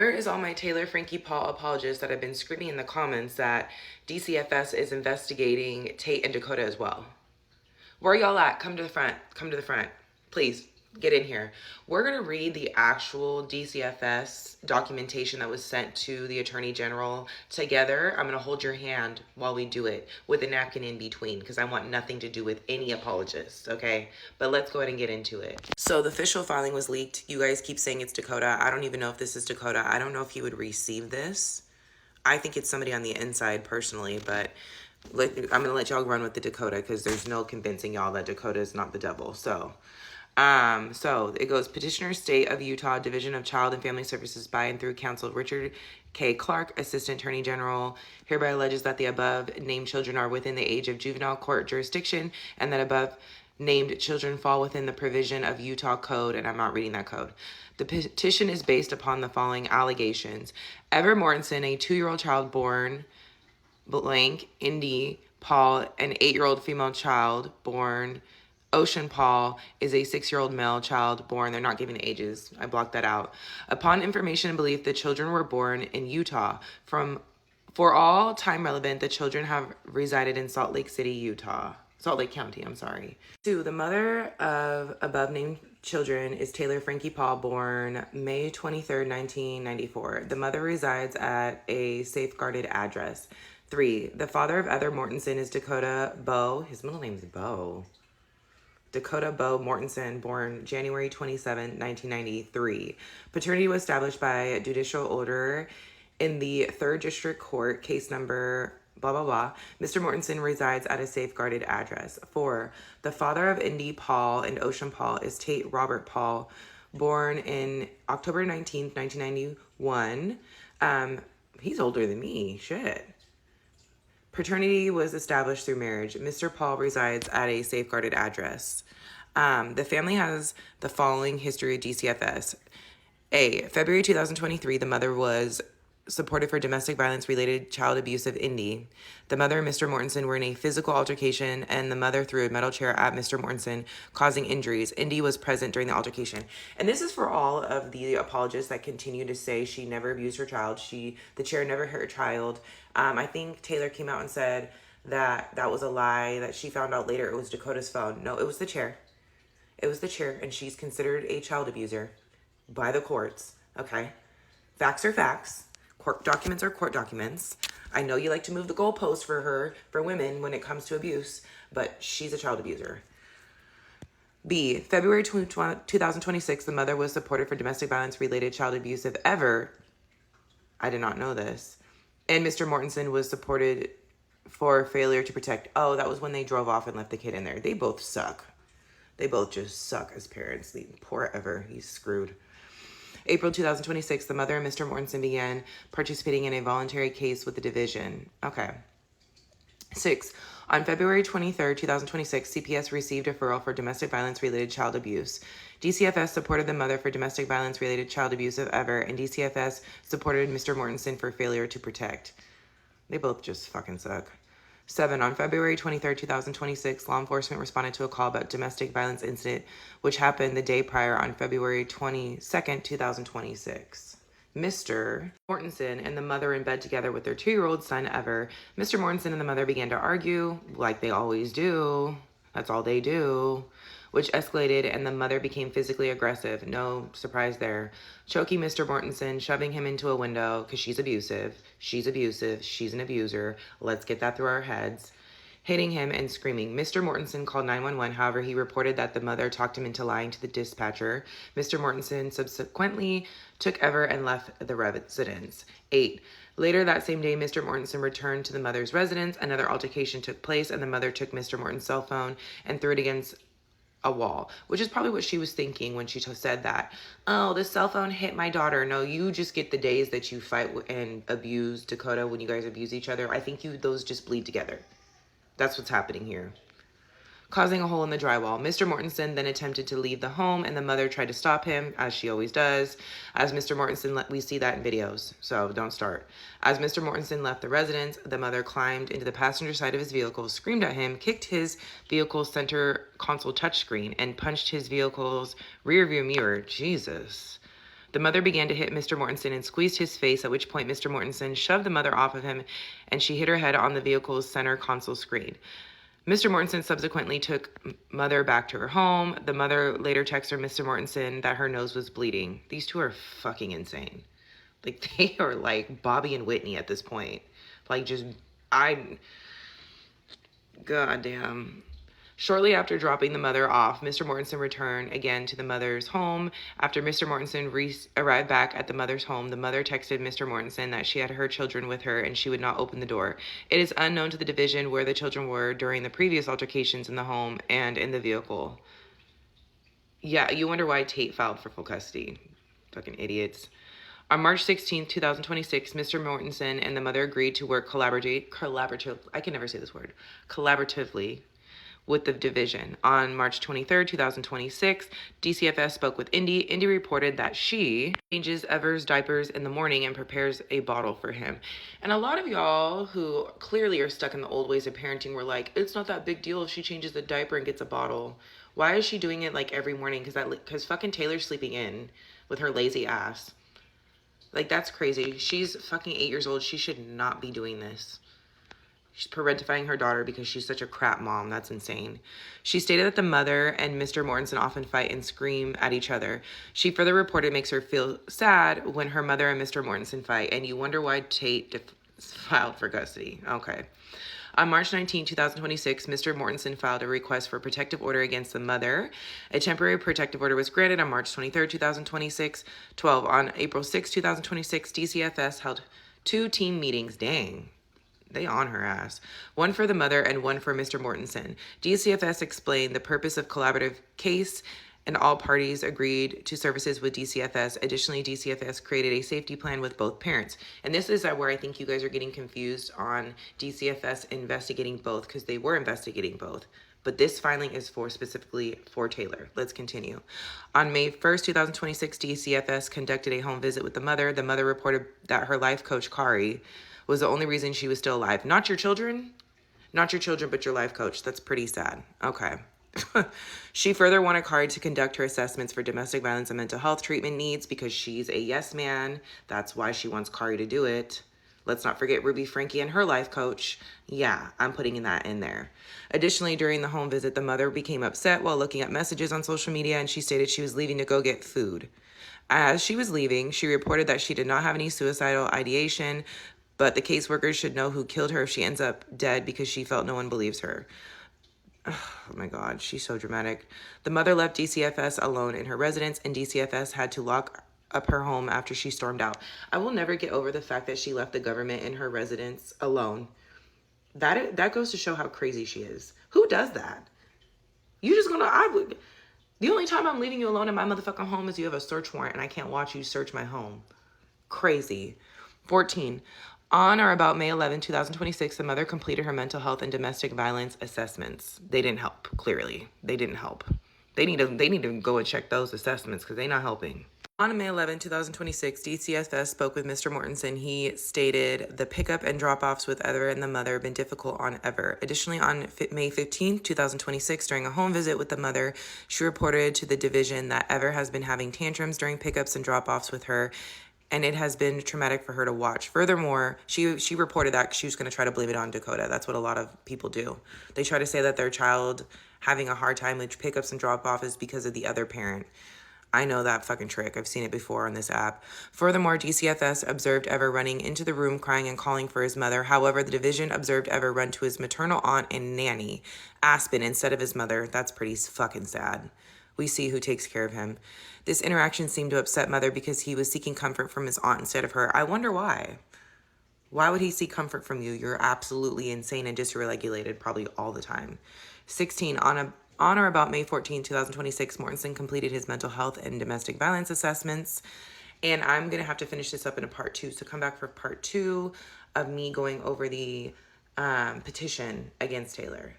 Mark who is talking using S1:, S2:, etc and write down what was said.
S1: Where is all my Taylor Frankie Paul apologists that have been screaming in the comments that DCFS is investigating Tate and Dakota as well? Where y'all at? Come to the front. Come to the front. Please, get in here. We're going to read the actual DCFS documentation that was sent to the Attorney General together. I'm going to hold your hand while we do it with a napkin in between because I want nothing to do with any apologists, okay? But let's go ahead and get into it. So the official filing was leaked. You guys keep saying it's Dakota. I don't even know if this is Dakota. I don't know if he would receive this. I think it's somebody on the inside personally, but I'm going to let y'all run with the Dakota because there's no convincing y'all that Dakota is not the devil. So it goes, Petitioner State of Utah Division of Child and Family Services by and through Counsel Richard K. Clark, Assistant Attorney General, hereby alleges that the above named children are within the age of juvenile court jurisdiction and that above named children fall within the provision of Utah Code, and I'm not reading that code. The petition is based upon the following allegations. Ever Mortensen, a 2-year-old child born blank, Indy Paul, an 8-year-old female child born Ocean Paul, is a 6-year-old male child born. They're not giving ages. I blocked that out. Upon information and belief, the children were born in Utah. For all time relevant, the children have resided in Salt Lake County, I'm sorry. 2. The mother of above named children is Taylor Frankie Paul, born May 23rd, 1994. The mother resides at a safeguarded address. 3. The father of Ether Mortensen is Dakota Bowe. His middle name is Bowe. Dakota Bowe Mortensen, born January 27, 1993. Paternity was established by judicial order in the 3rd District Court, case number blah, blah, blah. Mr. Mortensen resides at a safeguarded address. 4. The father of Indy Paul and Ocean Paul is Tate Robert Paul, born in October 19th, 1991. He's older than me. Shit. Paternity was established through marriage. Mr. Paul resides at a safeguarded address. The family has the following history of DCFS. A. February 2023, the mother was supported for domestic violence related child abuse of Indy. The mother and Mr. Mortensen were in a physical altercation and the mother threw a metal chair at Mr. Mortensen, causing injuries. Indy was present during the altercation. And this is for all of the apologists that continue to say she never abused her child. The chair never hurt her child. I think Taylor came out and said that that was a lie, that she found out later it was Dakota's phone. No, it was the chair. It was the chair, and she's considered a child abuser by the courts, okay? Facts are facts. Court documents are court documents. I know you like to move the goalposts for women when it comes to abuse, but she's a child abuser. B. February 2026, the mother was supported for domestic violence related child abuse if ever. I did not know this. And Mr. Mortensen was supported for failure to protect. Oh, that was when they drove off and left the kid in there. They both suck. They both just suck as parents. Poor Ever. He's screwed. April 2026, the mother and Mr. Mortensen began participating in a voluntary case with the division. Okay. 6. On February 23rd, 2026, CPS received a referral for domestic violence-related child abuse. DCFS supported the mother for domestic violence-related child abuse of Ever, and DCFS supported Mr. Mortensen for failure to protect. They both just fucking suck. 7. On February 23rd, 2026, law enforcement responded to a call about domestic violence incident, which happened the day prior on February 22nd, 2026. Mr. Mortensen and the mother in bed together with their 2-year-old son, Ever. Mr. Mortensen and the mother began to argue, like they always do. That's all they do. Which escalated and the mother became physically aggressive. No surprise there. Choking Mr. Mortensen, shoving him into a window because she's abusive. She's abusive. She's an abuser. Let's get that through our heads. Hitting him and screaming. Mr. Mortensen called 911. However, he reported that the mother talked him into lying to the dispatcher. Mr. Mortensen subsequently took Ever and left the residence. 8. Later that same day, Mr. Mortensen returned to the mother's residence. Another altercation took place and the mother took Mr. Mortensen's cell phone and threw it against a wall, which is probably what she was thinking when she said that. Oh, the cell phone hit my daughter. No, you just get the days that you fight and abuse Dakota when you guys abuse each other. I think those just bleed together. That's what's happening here. Causing a hole in the drywall. Mr. Mortensen then attempted to leave the home and the mother tried to stop him, as she always does. As Mr. Mortensen, we see that in videos, so don't start. As Mr. Mortensen left the residence, the mother climbed into the passenger side of his vehicle, screamed at him, kicked his vehicle's center console touchscreen, and punched his vehicle's rearview mirror. Jesus. The mother began to hit Mr. Mortensen and squeezed his face, at which point Mr. Mortensen shoved the mother off of him and she hit her head on the vehicle's center console screen. Mr. Mortensen subsequently took mother back to her home. The mother later texted Mr. Mortensen that her nose was bleeding. These two are fucking insane. Like, they are like Bobby and Whitney at this point. Like, just, goddamn. Shortly after dropping the mother off, Mr. Mortensen returned again to the mother's home. After Mr. Mortensen arrived back at the mother's home, the mother texted Mr. Mortensen that she had her children with her and she would not open the door. It is unknown to the division where the children were during the previous altercations in the home and in the vehicle. Yeah, you wonder why Tate filed for full custody. Fucking idiots. On March 16, 2026, Mr. Mortensen and the mother agreed to work collaboratively with the division. On March 23, 2026, DCFS spoke with Indy. Indy reported that she changes Ever's diapers in the morning and prepares a bottle for him. And a lot of y'all who clearly are stuck in the old ways of parenting were like, it's not that big deal if she changes the diaper and gets a bottle. Why is she doing it like every morning? Because fucking Taylor's sleeping in with her lazy ass. Like, that's crazy. She's fucking 8 years old. She should not be doing this. She's parentifying her daughter because she's such a crap mom. That's insane. She stated that the mother and Mr. Mortensen often fight and scream at each other. She further reported it makes her feel sad when her mother and Mr. Mortensen fight, and you wonder why Tate filed for custody. Okay. On March 19, 2026, Mr. Mortensen filed a request for a protective order against the mother. A temporary protective order was granted on March 23, 2026. 12. On April 6, 2026, DCFS held 2 team meetings. Dang. They on her ass. One for the mother and one for Mr. Mortensen. DCFS explained the purpose of collaborative case and all parties agreed to services with DCFS. Additionally, DCFS created a safety plan with both parents. And this is where I think you guys are getting confused on DCFS investigating both, because they were investigating both. But this filing is specifically for Taylor. Let's continue. On May 1st, 2026, DCFS conducted a home visit with the mother. The mother reported that her life coach, Kari, was the only reason she was still alive. Not your children, but your life coach. That's pretty sad. Okay. She further wanted Kari to conduct her assessments for domestic violence and mental health treatment needs because she's a yes man. That's why she wants Kari to do it. Let's not forget Ruby Frankie and her life coach. Yeah, I'm putting that in there. Additionally, during the home visit, the mother became upset while looking at messages on social media, and she stated she was leaving to go get food. As she was leaving, she reported that she did not have any suicidal ideation, but the caseworker should know who killed her if she ends up dead because she felt no one believes her. Oh my God, she's so dramatic. The mother left DCFS alone in her residence, and DCFS had to lock up her home after she stormed out. I will never get over the fact that she left the government in her residence alone. That goes to show how crazy she is. Who does that? You just the only time I'm leaving you alone in my motherfucking home is you have a search warrant and I can't watch you search my home. Crazy. 14. On or about May 11, 2026, the mother completed her mental health and domestic violence assessments. They didn't help, clearly. They didn't help. They need to go and check those assessments because they're not helping. On May 11, 2026, DCFS spoke with Mr. Mortensen. He stated the pickup and drop-offs with Ever and the mother have been difficult on Ever. Additionally, on May 15, 2026, during a home visit with the mother, she reported to the division that Ever has been having tantrums during pickups and drop-offs with her, and it has been traumatic for her to watch. Furthermore, she reported that she was going to try to blame it on Dakota. That's what a lot of people do. They try to say that their child having a hard time with pickups and drop-off is because of the other parent. I know that fucking trick. I've seen it before on this app. Furthermore, DCFS observed Ever running into the room crying and calling for his mother. However, the division observed Ever run to his maternal aunt and nanny, Aspen, instead of his mother. That's pretty fucking sad. We see who takes care of him. This interaction seemed to upset mother because he was seeking comfort from his aunt instead of her. I wonder why. Why would he seek comfort from you? You're absolutely insane and dysregulated probably all the time. 16. On or about May 14, 2026, Mortensen completed his mental health and domestic violence assessments. And I'm going to have to finish this up in a part 2. So come back for part 2 of me going over the petition against Taylor.